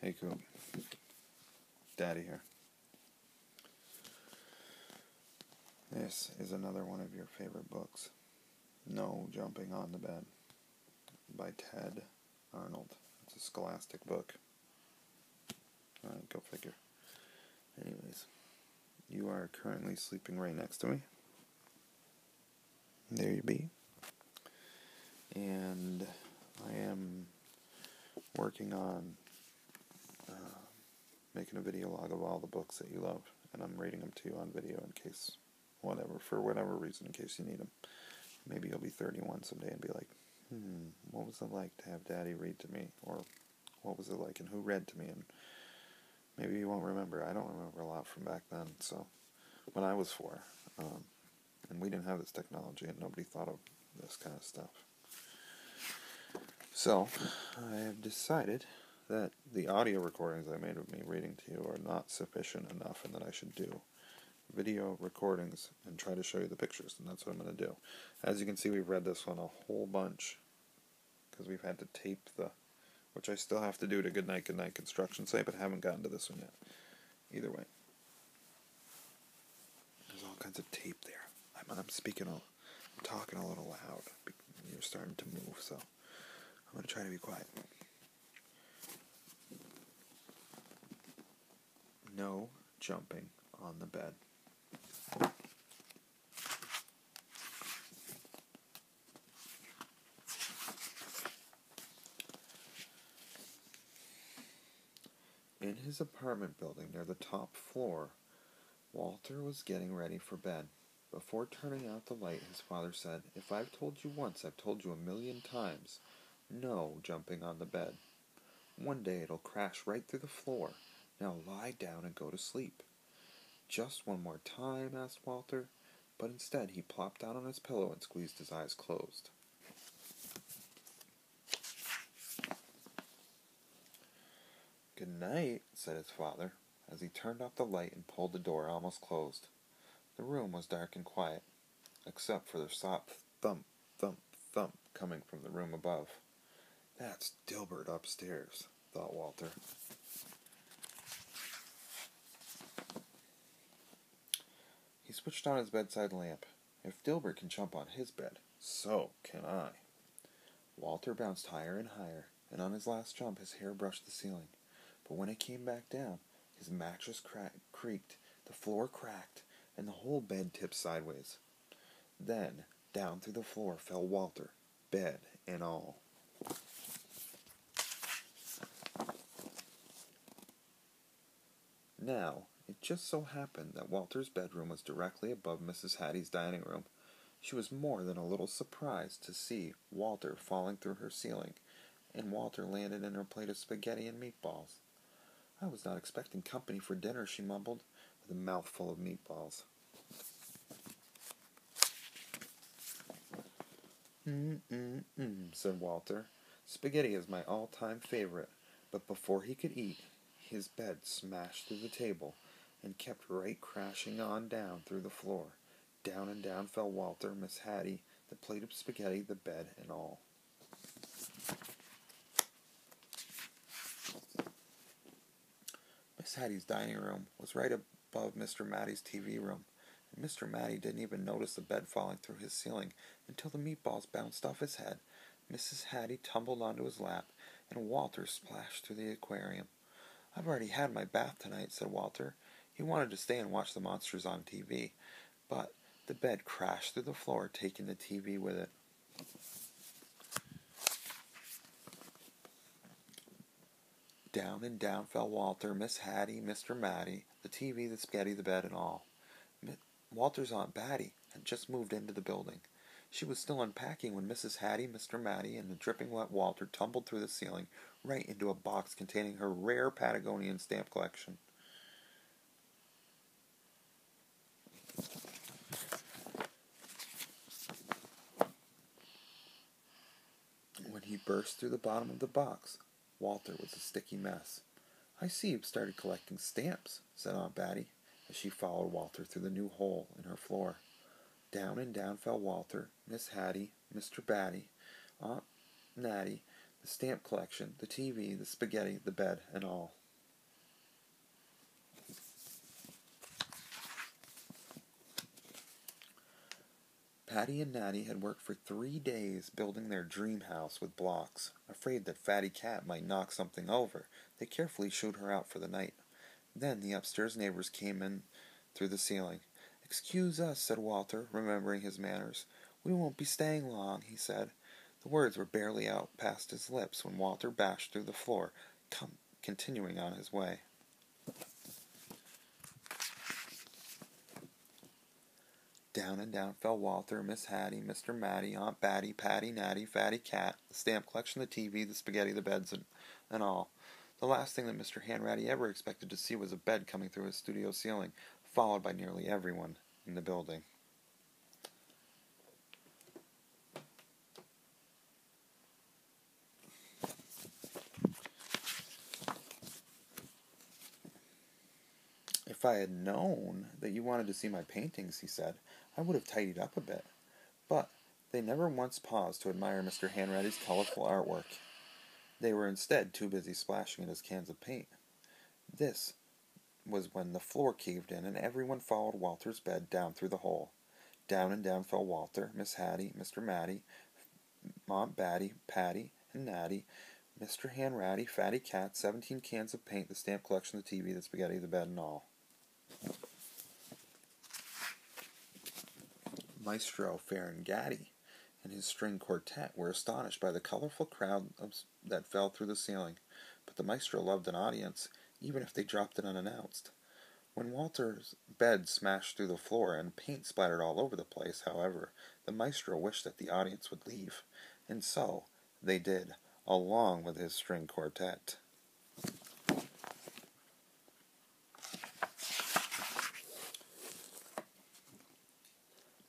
Hey Coop, Daddy here. This is another one of your favorite books, No Jumping on the Bed, by T.Arnold. It's a scholastic book. Alright, go figure. Anyways, you are currently sleeping right next to me. There you be. And I am working on making a video log of all the books that you love, and I'm reading them to you on video in case, for whatever reason, in case you need them. Maybe you'll be 31 someday and be like, what was it like to have Daddy read to me? Or what was it like and who read to me? And maybe you won't remember. I don't remember a lot from back then, so when I was 4. And we didn't have this technology and nobody thought of this kind of stuff. So, I have decided that the audio recordings I made of me reading to you are not sufficient enough and that I should do video recordings and try to show you the pictures, and that's what I'm going to do. As you can see, we've read this one a whole bunch because we've had to tape which I still have to do to Goodnight construction site, but haven't gotten to this one yet. Either way, there's all kinds of tape there. I'm talking a little loud. You're starting to move, so I'm going to try to be quiet. No jumping on the bed. In his apartment building near the top floor, Walter was getting ready for bed. Before turning out the light, his father said, "If I've told you once, I've told you a million times. No jumping on the bed. One day it'll crash right through the floor. Now lie down and go to sleep." "Just one more time?" asked Walter, but instead he plopped down on his pillow and squeezed his eyes closed. "Good night," said his father, as he turned off the light and pulled the door almost closed. The room was dark and quiet, except for the soft thump, thump, thump coming from the room above. "That's Dilbert upstairs," thought Walter. He switched on his bedside lamp. If Dilbert can jump on his bed, so can I. Walter bounced higher and higher, and on his last jump his hair brushed the ceiling. But when it came back down, his mattress creaked, the floor cracked, and the whole bed tipped sideways. Then, down through the floor fell Walter, bed and all. Now, it just so happened that Walter's bedroom was directly above Mrs. Hattie's dining room. She was more than a little surprised to see Walter falling through her ceiling, and Walter landed in her plate of spaghetti and meatballs. "I was not expecting company for dinner," she mumbled, with a mouthful of meatballs. Said Walter. "Spaghetti is my all-time favorite." But before he could eat, his bed smashed through the table and kept right crashing on down through the floor. Down and down fell Walter, Miss Hattie, the plate of spaghetti, the bed, and all. Miss Hattie's dining room was right above Mr. Matty's TV room, and Mr. Matty didn't even notice the bed falling through his ceiling until the meatballs bounced off his head. Mrs. Hattie tumbled onto his lap, and Walter splashed through the aquarium. "I've already had my bath tonight," said Walter. He wanted to stay and watch the monsters on TV, but the bed crashed through the floor, taking the TV with it. Down and down fell Walter, Miss Hattie, Mr. Matty, the TV, the spaghetti, the bed, and all. Walter's Aunt Batty had just moved into the building. She was still unpacking when Mrs. Hattie, Mr. Matty, and the dripping wet Walter tumbled through the ceiling right into a box containing her rare Patagonian stamp collection. When he burst through the bottom of the box, Walter was a sticky mess. "I see you've started collecting stamps," said Aunt Batty, as she followed Walter through the new hole in her floor. Down and down fell Walter, Miss Hattie, Mr. Batty, Aunt Natty, the stamp collection, the TV, the spaghetti, the bed, and all. Patty and Natty had worked for 3 days building their dream house with blocks. Afraid that Fatty Cat might knock something over, they carefully shooed her out for the night. Then the upstairs neighbors came in through the ceiling. "Excuse us," said Walter, remembering his manners. "We won't be staying long," he said. The words were barely out past his lips when Walter bashed through the floor, continuing on his way. Down and down fell Walter, Miss Hattie, Mr. Matty, Aunt Batty, Patty, Natty, Fatty Cat, the stamp collection, the TV, the spaghetti, the beds, and all. The last thing that Mr. Hanratty ever expected to see was a bed coming through his studio ceiling, followed by nearly everyone in the building. "If I had known that you wanted to see my paintings," he said, "I would have tidied up a bit." But they never once paused to admire Mr. Hanratty's colorful artwork. They were instead too busy splashing in his cans of paint. This was when the floor caved in and everyone followed Walter's bed down through the hole. Down and down fell Walter, Miss Hattie, Mr. Matty, Aunt Batty, Patty, and Natty, Mr. Hanratty, Fatty Cat, 17 cans of paint, the stamp collection, the TV, the spaghetti, the bed, and all. Maestro Ferengatti and his string quartet were astonished by the colorful crowd that fell through the ceiling, but the maestro loved an audience, even if they dropped it unannounced. When Walter's bed smashed through the floor and paint splattered all over the place, however, the maestro wished that the audience would leave, and so they did, along with his string quartet.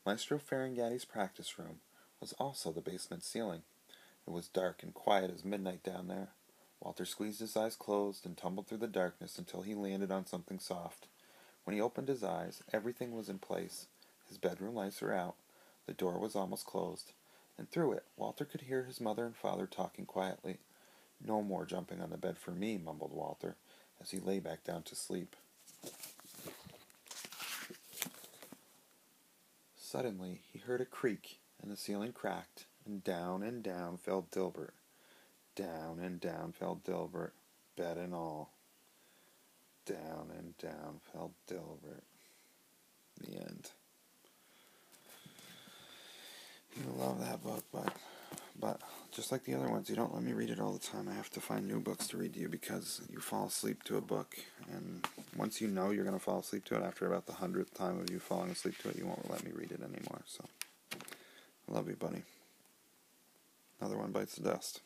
Maestro Ferengatti's practice room was also the basement ceiling. It was dark and quiet as midnight down there. Walter squeezed his eyes closed and tumbled through the darkness until he landed on something soft. When he opened his eyes, everything was in place. His bedroom lights were out, the door was almost closed, and through it Walter could hear his mother and father talking quietly. "No more jumping on the bed for me," mumbled Walter, as he lay back down to sleep. Suddenly he heard a creak, and the ceiling cracked, and down fell Dilbert. Down and down fell Dilbert, bed and all. Down and down fell Dilbert. The end. You love that book, but just like the other ones, you don't let me read it all the time. I have to find new books to read to you because you fall asleep to a book, and once you know you're going to fall asleep to it, after about the 100th time of you falling asleep to it, you won't let me read it anymore. So, I love you, buddy. Another one bites the dust.